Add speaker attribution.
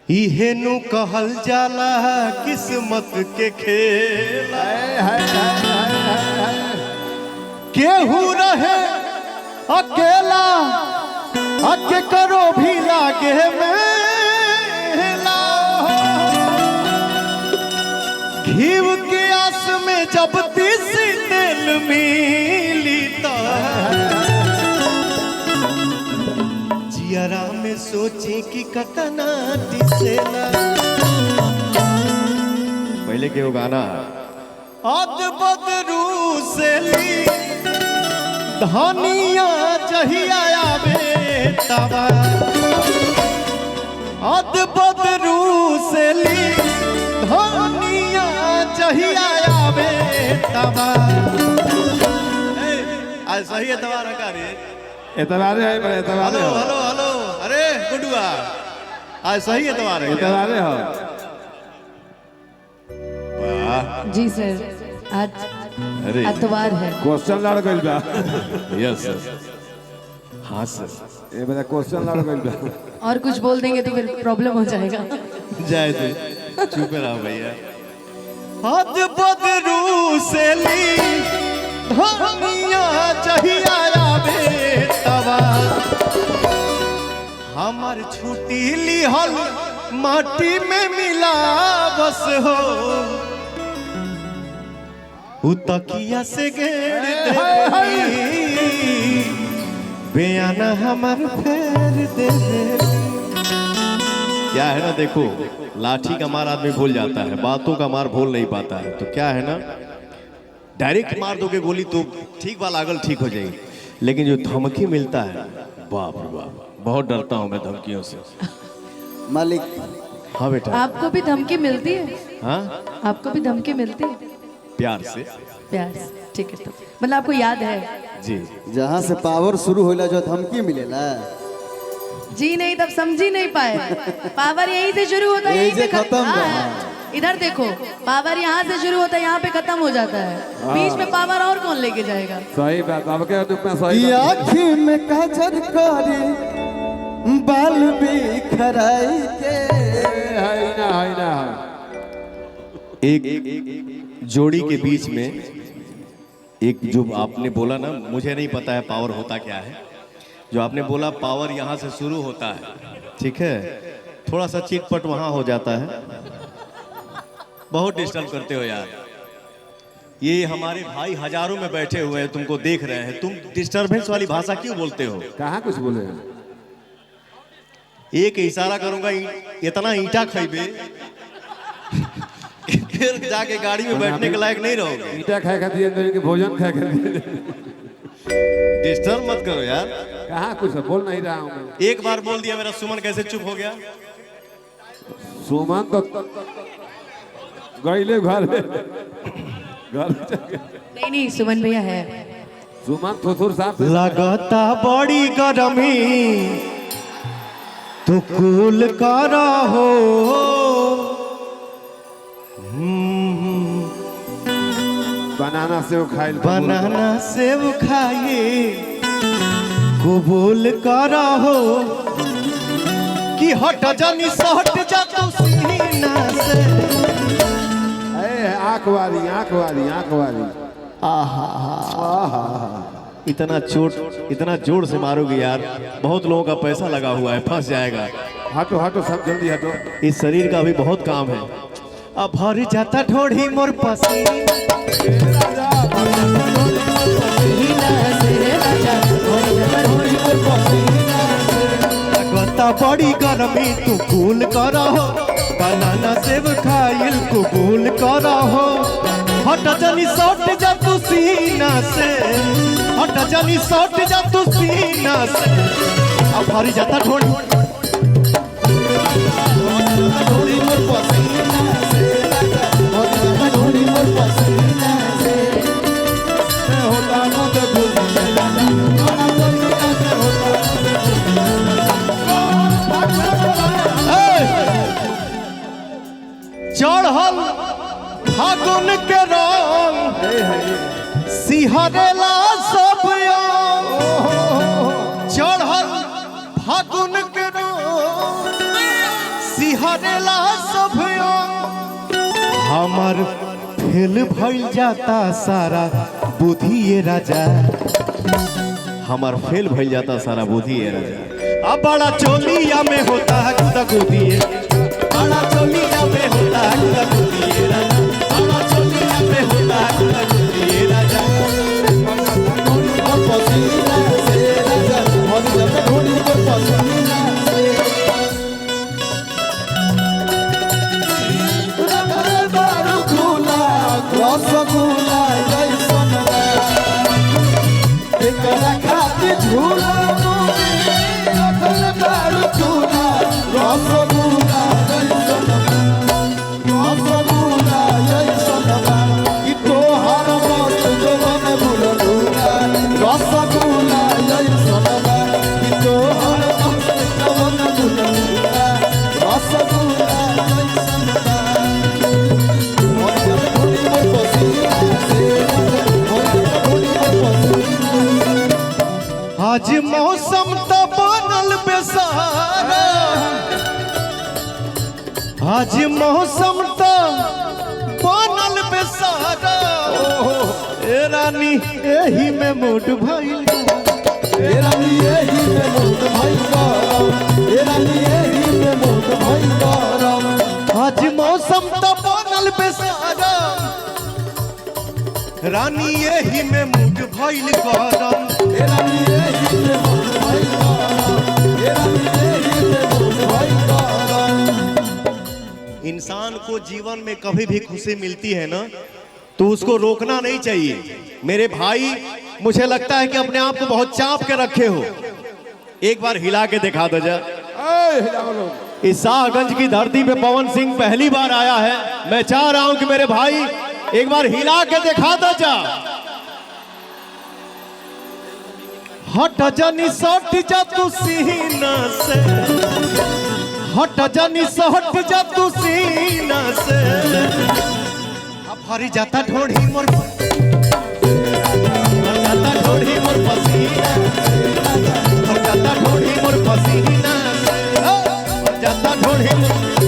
Speaker 1: इहेनु कहल जाला किस्मत के खेल। केहू रहे अकेला अके करो भी लागे मेला। घीव के आस में जब तीसी तेल मिली तो जियरा में सोची कि कतना दिसेला। पहले के वो गाना अद बदरू से ली धनिया जहिया आवे तबा। अद बदरू से ली धनिया जहिया आवे तबा। आज सही एतवार का रे,
Speaker 2: एतवारे है पर एतवारे
Speaker 1: हेलो हेलो हेलो। अरे गुडुआ आज सही एतवार है,
Speaker 2: एतवारे हो।
Speaker 1: वाह
Speaker 3: जी सर, आज
Speaker 1: अरे
Speaker 3: एतवार है।
Speaker 2: क्वेश्चन लड़ गइल बा।
Speaker 1: यस सर। हाँ सर
Speaker 2: ए बड़ा क्वेश्चन लड़ गइल बा।
Speaker 3: और कुछ बोल देंगे तो फिर प्रॉब्लम हो जाएगा।
Speaker 1: जाए दे, चुप रहो भैया। हद बदरू से ली धनिया चाहिए आवे तबा। हमार छुट्टी लिहल माटी में मिला बस हो। उतकिया से घेर दे बेयाना हमार फेर दे। क्या है ना, देखो लाठी का मार आदमी भूल जाता है, बातों का मार भूल नहीं पाता है। तो क्या है ना, डायरेक्ट मार दोगे गोली तो ठीक बा लागल ठीक हो जाएगी, लेकिन जो धमकी मिलता है बाप रे बाप, बहुत डरता हूँ मैं धमकियों से।
Speaker 4: मालिक
Speaker 1: हाँ बेटा।
Speaker 3: आपको भी धमकी मिलती है?
Speaker 1: हाँ
Speaker 3: आपको भी धमकी मिलती है?
Speaker 1: प्यार से।
Speaker 3: प्यार से, ठीक है। तो मतलब आपको याद है
Speaker 1: जी,
Speaker 4: जहाँ से पावर शुरू होला जो धमकी मिलेला।
Speaker 3: जी नहीं, तब समझी नहीं पाए। पावर यहीं से शुरू होता है,
Speaker 4: यहीं
Speaker 3: यहीं
Speaker 4: से
Speaker 3: पे
Speaker 4: खत्म।
Speaker 3: हाँ, इधर देखो पावर यहाँ से शुरू होता है, यहाँ पे खत्म हो जाता है। बीच में पावर और कौन लेके जाएगा?
Speaker 2: सही बात, अब के दुख में सही बात।
Speaker 4: आँखी में काजर करे बाल बिखराई के।
Speaker 2: है ना।
Speaker 1: एक जोड़ी के बीच में एक जो आपने बोला ना, मुझे नहीं पता है पावर होता क्या है। जो आपने बोला पावर यहाँ से शुरू होता है, ठीक है, थोड़ा सा चिटपट वहाँ हो जाता है। बहुत डिस्टर्ब करते हो यार। ये हमारे भाई हजारों में बैठे हुए हैं, तुमको देख रहे हैं, तुम डिस्टर्बेंस वाली भाषा क्यों बोलते हो?
Speaker 2: कहाँ कुछ बोले?
Speaker 1: एक इशारा करूंगा, इतना ईंटा खइबे फिर जाके गाड़ी में बैठने के लायक नहीं रहोगे।
Speaker 2: ईटा खाए खाती अंदर के भोजन खाए खाती।
Speaker 1: डिस्टर्ब मत करो यार।
Speaker 2: कहाँ कुछ बोल नहीं रहा हूँ मैं।
Speaker 1: एक बार बोल दिया, मेरा सुमन कैसे चुप हो गया?
Speaker 2: सुमन तो गईले घर में
Speaker 3: नहीं नहीं, सुमन भैया है।
Speaker 2: सुमन थोथुर साहब
Speaker 1: लगता बड़ी गर्मी तो कूल करा हो।
Speaker 2: बनाना सेव खाइल,
Speaker 1: बनाना सेव खाइए कबूल करा हो। कि हट जानी सहट जा तो सीना से।
Speaker 2: आँख वाली आँख वाली आँख वाली।
Speaker 1: इतना चोट, इतना जोर से मारोगे यार, बहुत लोगों का पैसा लगा हुआ है, फंस जाएगा।
Speaker 2: हटो हटो सब जल्दी हटो।
Speaker 1: इस शरीर का भी बहुत काम है। अब भर जाता ढोढ़ी मोर पसीना। लगता बड़ी गर्मी तू कूल करा हो। बनाना सेव खाइल कबूल करा हो। हट जानी सट जा तू सीना से, हट जानी सट जा तू सीना से। अब भरी जाता ढोढ़ी मोर पसीना से, ढोढ़ी मोर पसीना से। होता नो तो भूल चढ़ल फागुन के रंग सिहरेला सब चढ़ल फागुन के रंग सिहरेला सब हमार फेल भइल जाता सारा बुद्धि ये राजा, हमार फेल भइल जाता सारा बुद्धि ये राजा। अब बड़ा चोलिया में होता है खुदा गुदिए, बड़ा चोलिया में होता है खुदा गुदिए राजा, बड़ा चोलिया में होता है खुदा गुदिए राजा।
Speaker 4: रसगुल्ला जैसन एकरा खातिर झूला रखल बारू झूला रसगुल्ला जैसन रसगुल्ला जैसन ई तोहर मस्त जवन भुललुआ रसगुल्ला जैसन ई तोहर मस्त जवन भुललुआ रसगुल्ला जैसन
Speaker 1: आज मौसम तो बनल बेसारा, आज मौसम तो बनल बेसारा, ए रानी एही में मूड भइल,
Speaker 4: ए रानी एही में मूड भइल गरम, ए रानी एही में मूड भइल गरम।
Speaker 1: आज मौसम तो बनल बेसारा, रानी एही में मूड भइल गरम,
Speaker 4: ए रानी एही में मूड भइल गरम, ए रानी एही में मूड भइल गरम।
Speaker 1: इंसान को जीवन में कभी भी खुशी मिलती है ना तो उसको रोकना नहीं चाहिए। मेरे भाई मुझे लगता है कि अपने आप को बहुत चाप के रखे हो, एक बार हिला के दिखा दो जा। इस शाहगंज की धरती पे पवन सिंह पहली बार आया है, मैं चाह रहा हूं कि मेरे भाई एक बार हिला के दिखा दो जा। हट जानी सट जा तू सीना से, हट जानी सट जा तू सीना से, अब हरी जाता ढोढ़ी मोर, जाता ढोढ़ी मोर पसीना, जाता ढोढ़ी मोर पसीना, जाता ढोढ़ी मोर